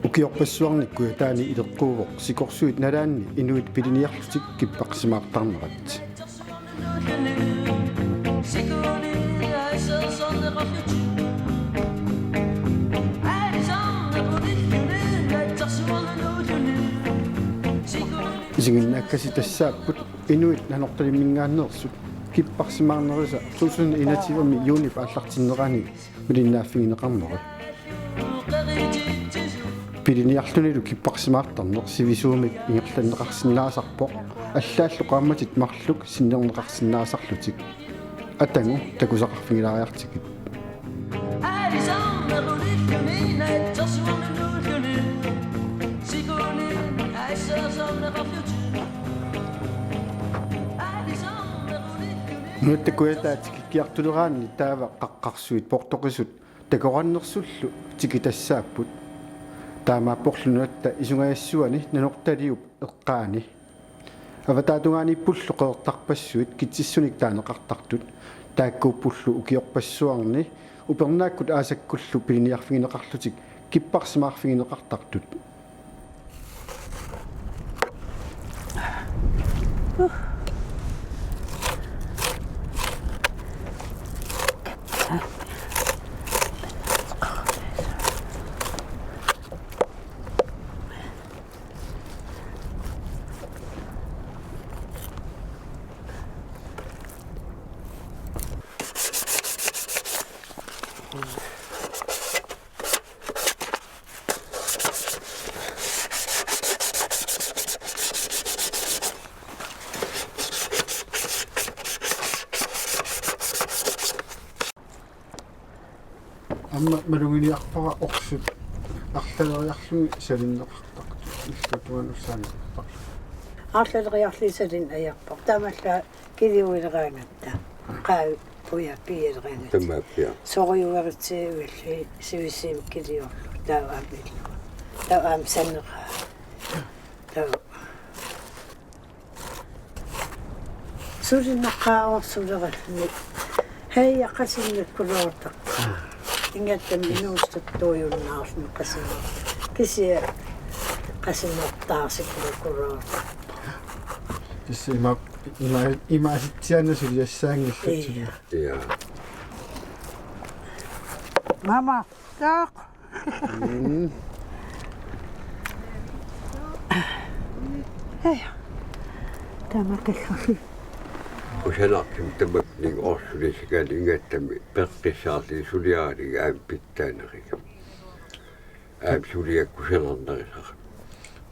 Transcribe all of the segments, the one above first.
Ukiorpassuarnikku taani ileqquuvoq sikorsuit nalaanni inuit piliniarlutik kippaqsimaartarnerat isiginnakkasi tassaapput inuit nanortalimmingaannersut kippaqsimaarnerisa suusun inativami yuunip аллартиннерани милиннааффигинеқарнери piliniarlunilu kippaqsimaartarneq sivisuumik ingerlanneqarsinnaasarpoq аллааллу qaammatit marluk sinnerneqarsinnaasarlutik атангу такусақарфигилариартикит нуттакуятаатикиккиартулераанни таава qaqqarsuit portoqisut такораннерсуллу тикитассааппут таамааппорлунуатта исунгаyassуани нанорталиуп эққаани аватаатунгааниппуллу қеэртарпассуит китсиссуник таанеқартартут тааккууппуллу укиорпассуарни упернааккут аасаккуллу пилиниарфигинеқарлутик киппарсимаарфигинеқартартут амма малугилиарпара орсут арлалериарлуги салиннеқартарту иллутуануссаанеқартар арлалериарлисалин аярпар таамалла килиуилераангатта қаа пуя пиелераангатта тамааппиа сориуаритсиивалли сивисиим килиорлу тааваамилла тааваам саннеqa таа сулиннаққааорсулералли хаяа қасиннаккулуортақ ингаттам минуустуттуйуннаарлу қасина кисия қасиннартаарсиккулуккулуор тиссима имааситсианнасулиассаангиллатсули иа мама таақ тамакаллу усалартим тамакник орсулисикали ингаттами пеққиссаарли сулиаалига аам питтаанерига аам сулиаккусаларнерисара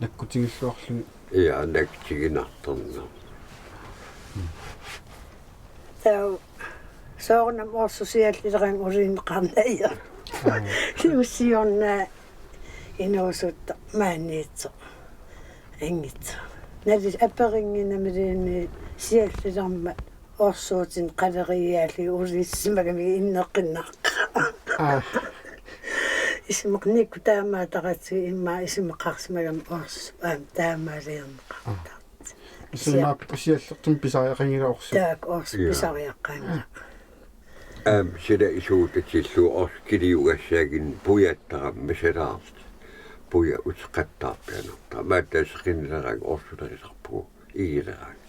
наккутигиллуарлуни иа наккигинарторна таа соорнам орсусиаллилеран улиннеқарнаия киуссиорна инуусутта маанниитсо ингитсо налис аперингинамилиинни сиаллиларма орсуутин қалериаали улиссимагами иннеққиннарқа исмақникку таамаатарати имма исмақарсимагам орс аам таамаалиернеқартарт исмааппусиаллертум писариақангилаорсу таак орс писариаққаанга аам сида исуутатиллу орс килиугассаагин пуяттара масалаарт пуя утеқаттаарпианерта мааттаасеқиннераг орсулерисарпугу игилераагта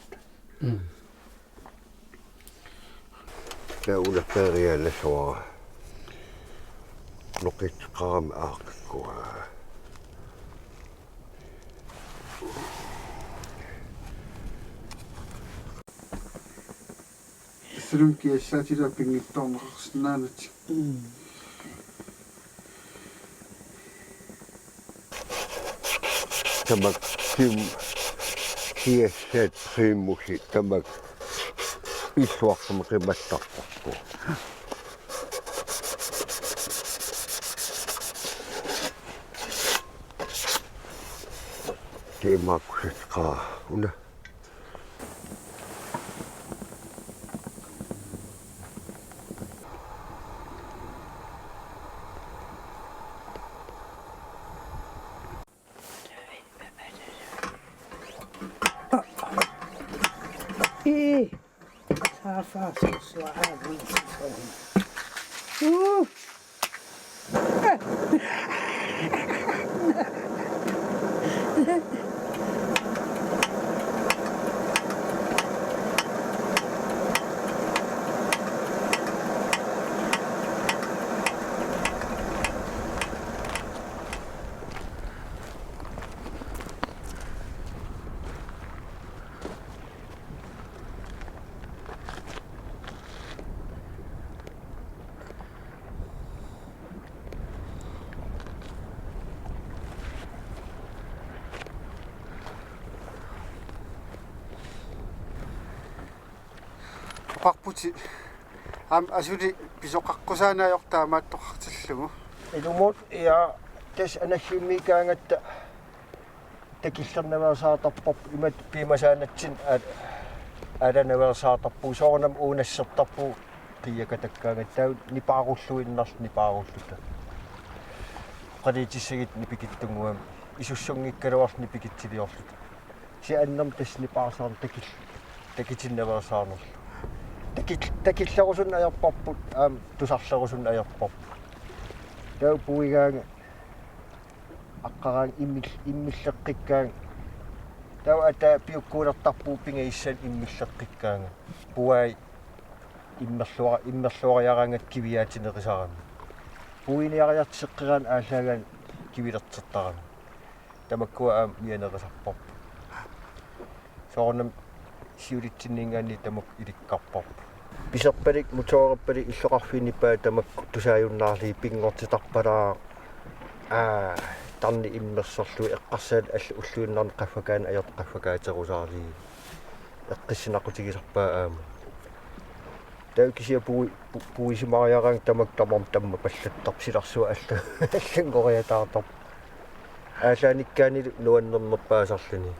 таулаффериалласуара ноқитқарам аақкуа срункиассаатила пингитторнеқарсинаанати тамак ким киассаат химмуси тамак исуарсам қиматтарпарпу темакусатқа уна Taafaasusua aavinsuun. Pakputi asuli pisoqaqqusanaajortaamaattoqartillugu ilumut ja tes anassimikaangatta takillernaversaartarpop imat piimasaanatsin alanaversaartarpu soornam uunassertarpu qiyakatakkaangattau nipaarulluinnars nipaarulluta qaliitissagit nipikittunguam isussunngikkaluars nipikittiliorlut si annam tes nipaarsaar takitinnaversaarnerlu takillerusun ajarparput tusarlerusun ajarparput tau puigaanga aqqaraang immilleqqikkaang tau ata piukkuulertarpuu pingaissan immilleqqikkaanga puai immerluariarangat kiviaatineqisarami puiniariartiseqqiraan aalлаагаан kivilertertarami tamakkua mianeqisarparpu soornam siulitsinningaanni tamak ilikkarparpu piserpalik mutooripalik illoqarfiinnippaa tamakku tusaajunnaarlii pingortitarpalaa tarni immerserlui eqqarsaat allu ulluinnerni qaffakaana ajort qaffakaaterusaarlii eqqissinaqutigisarpaa aama tau kisia puisimariarang tamak tamma pallattarsilarsua allangoriataartar aalaanikkaani nuannernerpaasarluni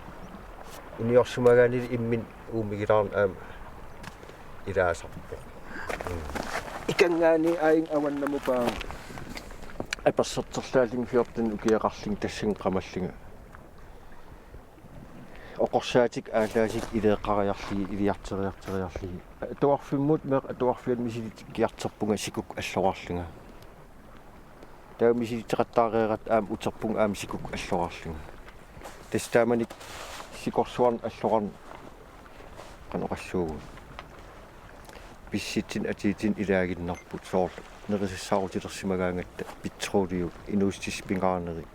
uniorsumaagaanili immin uumigilaarn ilaasarpu ikangaani aing awannamupaa aperserterlaalling fiortan ukiaqarling tassan qamallinga oqorsaatik aalaasik ileeqqariarligi iliarteriarteriarligi atuarfimmut meq atuarfian misilit kiarterpunga sikuk allorarlinga taa misiliteqattaareerat uterpung sikuk allorarlinga testaamanik sikorsuarn allorarn qanoqassuugu pissitsin atiitin ilaaginnarput soorl neqisissaarutillersimagaangatta petroleum inuustisspingaarneri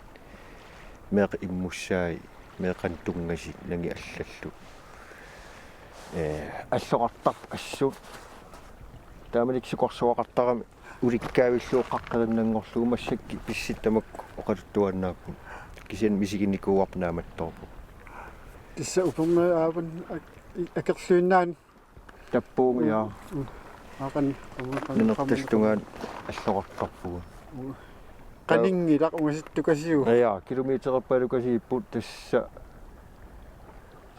meeq immussaai meeqan tungasi nangi allallu allorartar assut taamanik sikorsuaqartarami ulikkaavilluuqqaqqerinnangorlu umassakki pissittamakku oqaluttuannaappu kisen misiginnikuuarnaamattorpu tissa uperme aavan akerluinnaan tappuung ja aakan nenertaltungaan allorartarpugu qaningilaq ungasittukasiu ja kilometerpalukasiipput tassa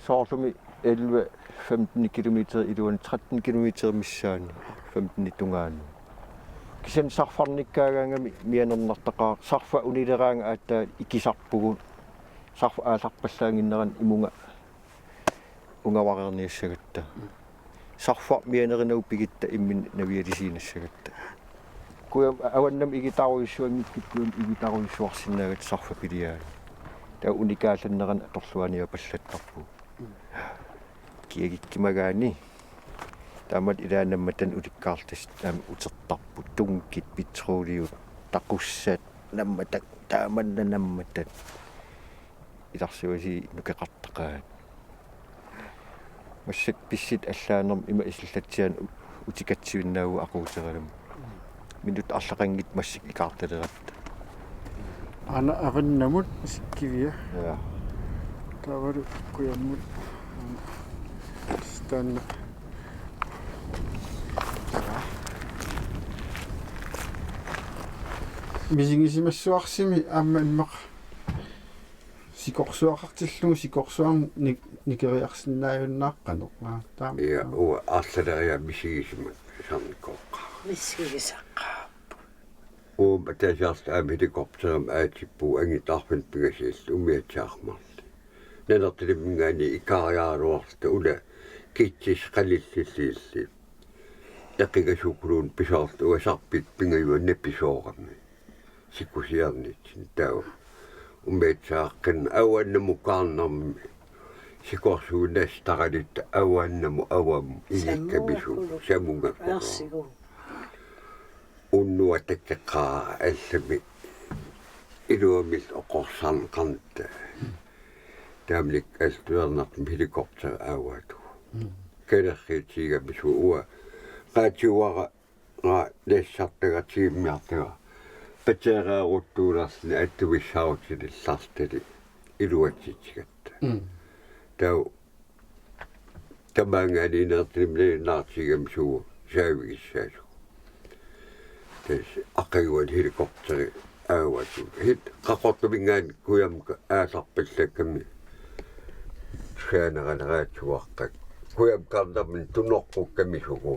soorlumi 11-15 kilometer iluan 13 kilometer missaani 15 tungaani kisen sarfarnikkaagaangami mianernertaqaa sarfa unileraanga aatta ikisarpugu sarfa aasarpallaanginneran imunga ungavarerniassagatta sarfa mianerina upigitta immin navialisiinassagatta kuya awannam igitaruissuangikkikkuun igitaruissuarsinnaagat sarfa piliaani taa unikaallanneran atorluania pallattarpu kiagikkimagaani taamat ilaanammatan ulikkaartas taam utertarpu tungkit petroleum taqussat nammatak taamanna nammatat ilarsuasi nukeqartaqaat massak pissit allaanerm ima islatsian utikatsiunnaagu aquuterelam minut allaqangit massak ikaartaleratta ana avannamut sikkivia ja tavaru kuyammut stanna misingisimassuarsimi aammaanmaq sikorsuaqartillugu sikorsuarn nikeriarsinnaajunnaaqqa taam ja aallaleriа misigisima sarnikoqqa Missigisaqqaappu. Taasiarta helikopteram aatippu angitarfan pigasiallu umiatsiarmarli nanertilimmingaani ikaariaaruarta ula kitsis qalillilliilli Eqigasukuruun pisaartu uasarpit pingayuanne pisooqammi sikkusiarnitsin tau ummeitsaaqqin awannamu kaarnermi sikorsuunas taqalit awannamu awam ilikkabisu samungakku unnua takkeqqaa allami iluamil oqorsarneqarnitta taamlik altuernartum helikopter aawatu kalerriitiigamisu ua qaatiuara lessartagatiimmiartaga pateeraaruuttuularni attuvissaarutilissaartali iluatsitsigatta tau tamaangaaniinertinimleinaartigamisu saavigissaasu tes aqaguan helikopteri aawatu hit qaqortumingaan kuyamka aasarpallakkammi saaneraleraatsuaqqak kuyamkaarnermin tunorqukkamissugu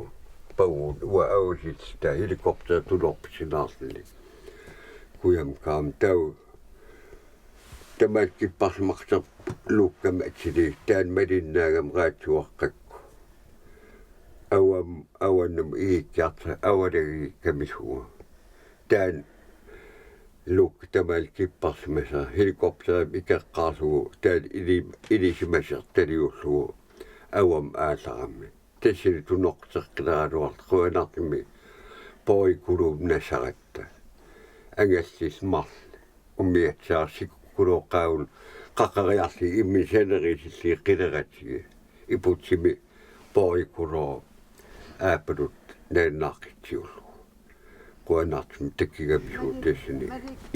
paguun ua ausitta helikopter tunorpissinaarlili kuyamkaam tau tamakkipparsimaqsar luukkama atsili taan malinnaagam raatsuaqqakku awannam iikkiarta awalagi kamisugu taan luuk tamalkipparsimasa helikopterim ikeqqaarsugu taan ilisimasertaliullugu awam aallarammi tassili tunoqteqqilaaruart quanartimi poikuluum nassaratta angallis marl ummiatsaarsikkuloqqaagun qaqqariarli immisanerissilli qileratigi iputsimi poikuloo aapalut naannaaqqitsiullu quanartimi takkigamisu tassini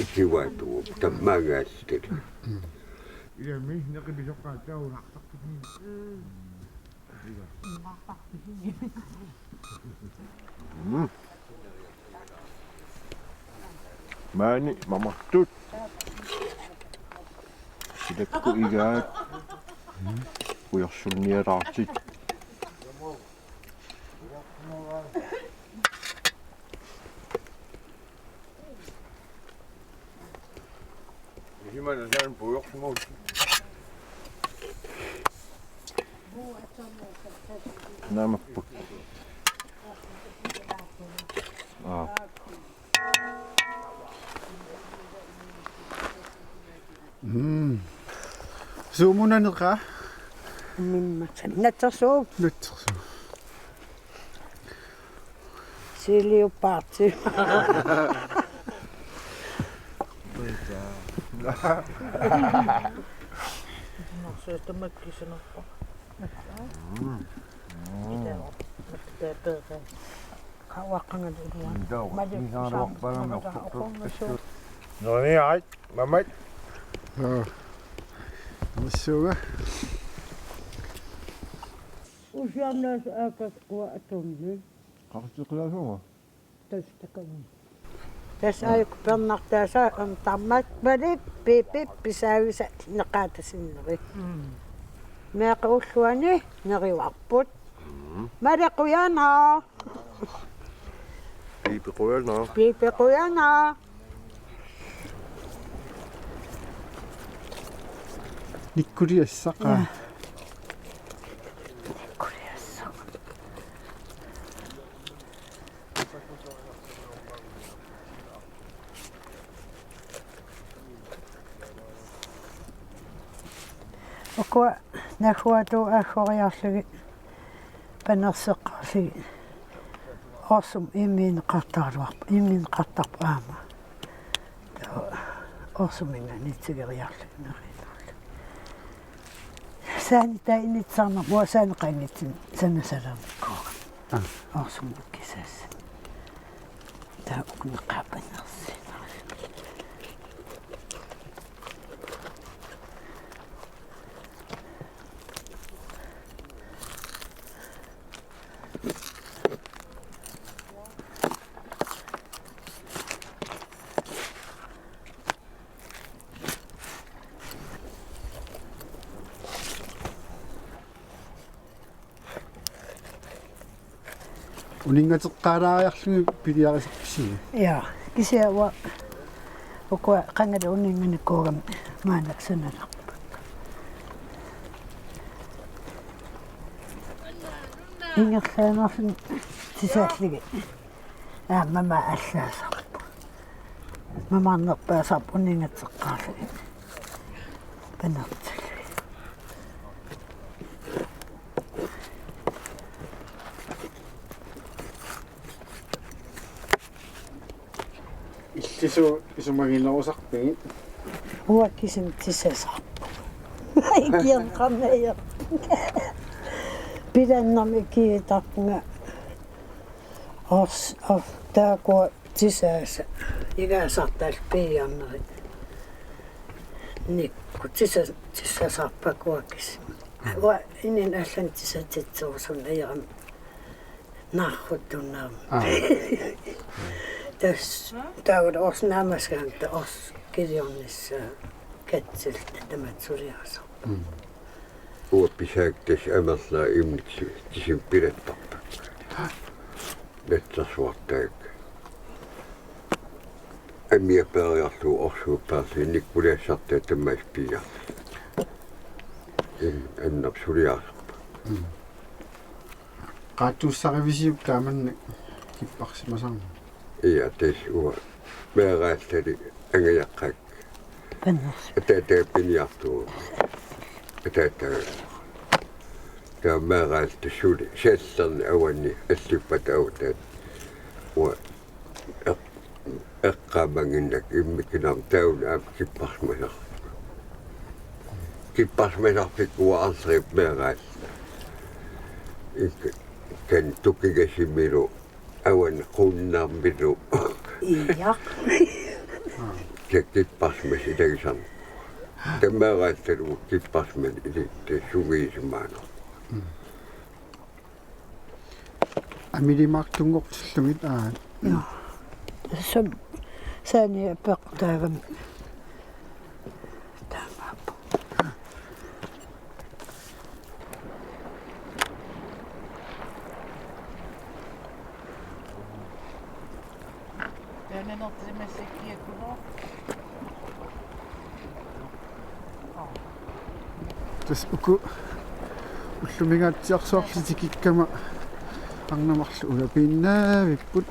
ikiwaatugu tammaangaallitali إذا مش نقل بشقة تاو نعتقد ماني ما محطوط إذا كو إيجاد ويحصلني راسي هما نزال بويق موت نعم بوك Suumunaneqa mimmat nattersuup natsersu siliupaarti نوني عاد مامت massuga usiannas aakat quatumni قاعد tastakam tasayuk pernartaasa tammat balit pipip pisaavisa neqaatasinneqi meaqulluani neriwarput malequyanaa بيقولنا pipiquyanaa nikkuliassaqa Okwa nahuatu ahoriarlugi panerseqqarlugi orsum immin qartaaruarpa immin qartarpaama orsum inganitsigeriarlugi nerinarlu saani tainitsarna muasaani qainitsin sanasalernikkuuga orsum kisas taa ukneqaapanersi uningateqqaalaariarlugi piliarisippisigi ja kisiawa okwa qangala uninganikkuugam maanak sanalarpa ingerlaanarlun тисааллиги мама аллаасарпу мамаарнерпаасарпу унингатсеққарлуги панерталуи иллису исумагинерусарпиги уаккисим тисасарпу айкиан қаммая пиданнами киитарпунга орс таакуа тисааса игаасартаал пиарнери никку тисасарпакуаккис уа инин аллан тисатитсуусун аярам нархуттуннаам тас таавал орснаамасгаанта орс килиорнисса катсилт таматсулиаса уопписаактас амерлаа имникси тисим пилаттарпа нэтсасуартаак амиапериарлу орсууппаарси никкулиассартаа таммаас пиар аннапсулиарсарпа qaattuussarivisiup taamanni kipparsimasarma iya tes uа меэраалтали ангаяққак паннерс атаатааппиниартуу атаатаа меэраалт сули сааллерни ауанни аллиппата аутаат уа эққамангиннак иммикинам таун аап киппарсмасарпик уаарлип меэраал кен туккигасиммилу ауан qunnaarmilu ииа киппарсмас илагисан таммаагаатталу киппарсман илитте сугиисимаано амилимартунгортиллумит сам сани пертаагам таамааппу тас уку уллумигаатсиарсуарлитикиккама арнамарлу улапииннаавиппут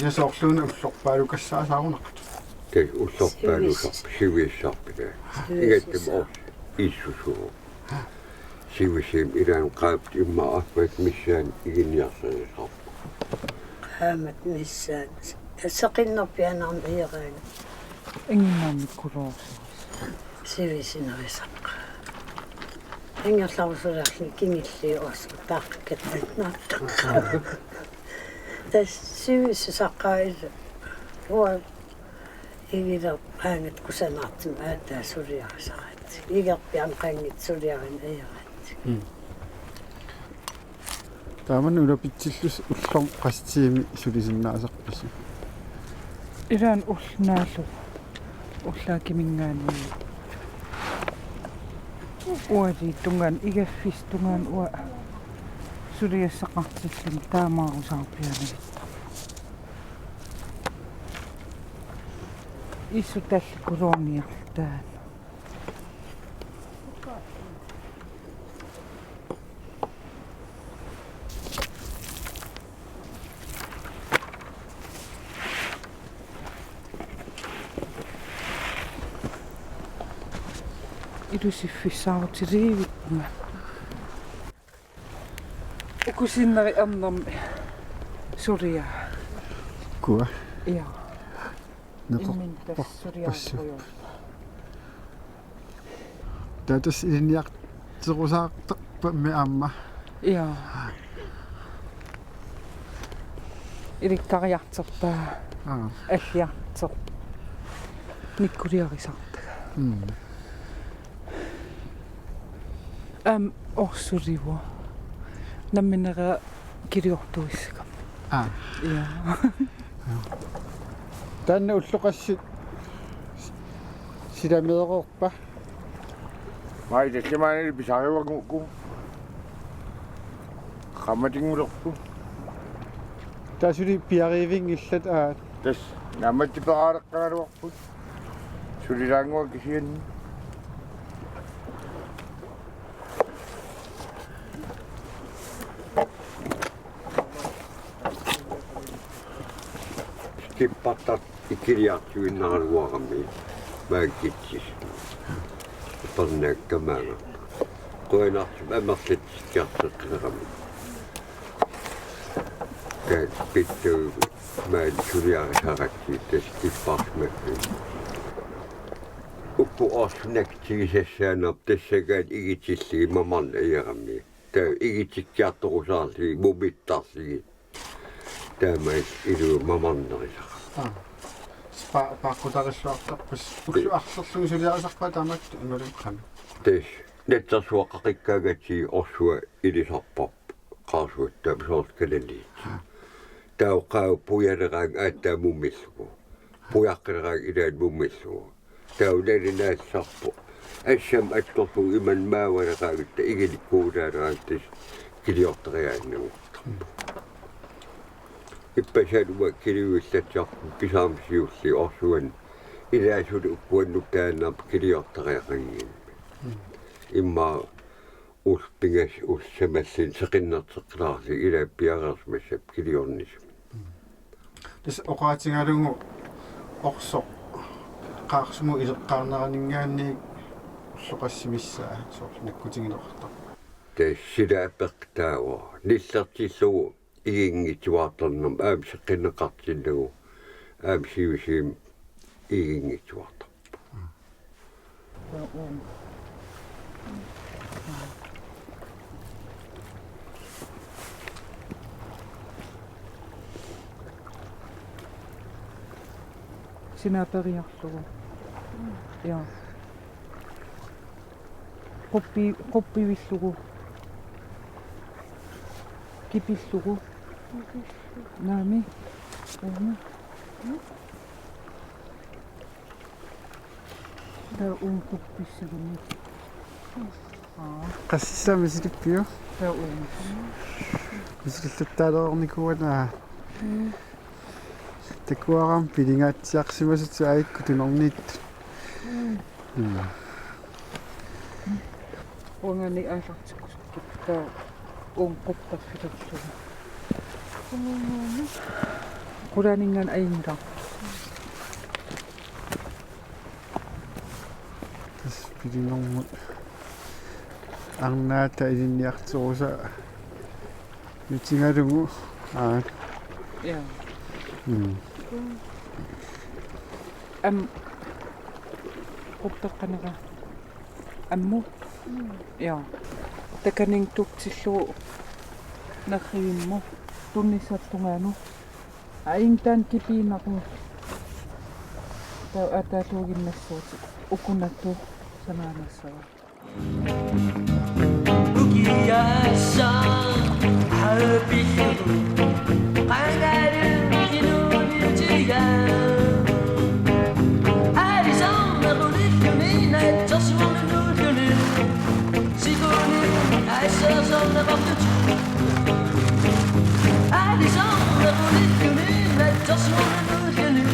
ясоорлуна уллорпаалукассаасаарунақат кей уллорпаалусар сивииссарпига игаттим ор иссусуу сивисим илаан qaapт имма арпат миссаан игиниарсерисарпа хаамат миссаат сақиннерпианаарм иераага ингиннаамиккулоорсуус сивисинерисаққа ингерларусулаарлу кингилли ос таақкаттнааттаққа тас сивисисаққаил уа игилер аангат кусанаартим аатаа сулиарисарат игерпиам қангит сулиарин аярат тааман улапитсиллус уллорм қастиими сулисиннаасарпису илаан уллнаалу уллаакимингаани уали тунгаан игаффис тунгаан уа сулиассақартиллун таамаарусаарпианагит ису талли колониарлтаан илусиффиссаарутилиивиккуга укусиннери арнерми сулиа куа иа неқор иммин тассулиаарпуйо татас илиниартерусаартарпа меамма иа иликкариартертаа аллиартер никкулиарисартага орсуливо намминера килиортуиссакам иа таанна уллоқассит силамеерорпа Mai tekemään pisariwa ku. Qammatingulorpu. Taasuli piariving illat aat. Tas nammatti paqaaleqqagaluarput. Sulilaangua kisian. Skippatat ikirjaatsuinnaruarami maakitsis. Pannakkamana. Qoinart amerlatsikkiarteqlerami. Kat pittu maal suliarisaraki tas kipparsmakki. Uppu asnaktigisassaanap tassagaat igitilli maman ayarami. Ta igitikkiartorusaarli mubittarli. Tämä ilu mamannerisa. Paaqutarissuartarpus ulluarserlugu suliarisarpa taamat imaluqqan. Tes nettarsuaqaqikkaagatsi orsua ilisarpap qaasuutta soortkalali. Tau qau puyalerang atta mummillugu. Puyaqqerang ilaat mummillugu. Tau nalinaassarpu. Assam attorlu iman maawaleraagitta igilikkuulaaraantis kiliorteriaannagu. Ippasaluwa kiliuillatsaarpu pisaamsiulli orsuan ilaasuli ukkuannuk taannaap kiliorteriaqangiin. Imma uspingas ussamallin seqinnerteqqlaarli ilaappiarersmassap kiliornisum. Tas oqaatingalungu orsoq qaarsumu ileqqaarneraningaanni ulloqassimissaa soornakkutingilertaq. Tas silaappeqtaava nillertillugu igingitsuarternam aamseqqineqartillugu aamsiusiim igingitsuartar. Sinaperiarlugu. Ja. Quppivillugu. Kipillugu. Naami. Tää quppissugunni. Qassissa misilippiu. Tää Misilluttaaleornikuana. Takuaram pilingaatsiarsimasut aikku tunorniit. Ongani aisartikusukku tää qupparfilutsugu. Qulaningan ainga. Tas pilingermut arnaata ilinniarterusa nutingalungu aat. Ja. Quppeqqanera ammu. Ja. Takaning tuktillu narriimmu tunnisartungaanu. Aingtaan kipiinaqu. Tau atatuuginnassuut ukunattu sanaanassava. Ukiasa habihu qangaru jinunitiya Arizon narulikuni tasmunununi Siguni aisazon nabatutu Arizon narulikuni tasmunununi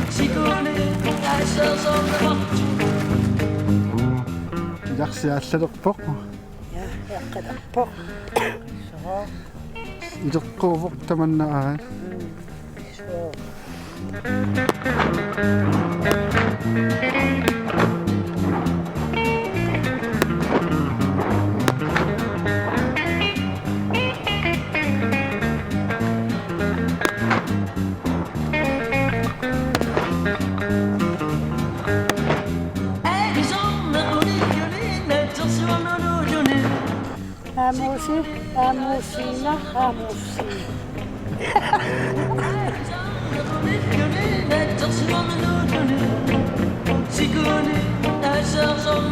Siguni aisazon nabatutu Ilarsiaallalерпоq Ja, yaqqalerpoq. Soo. ileqquuvoq tamanna Soo. Amusina. Siguni, I saw some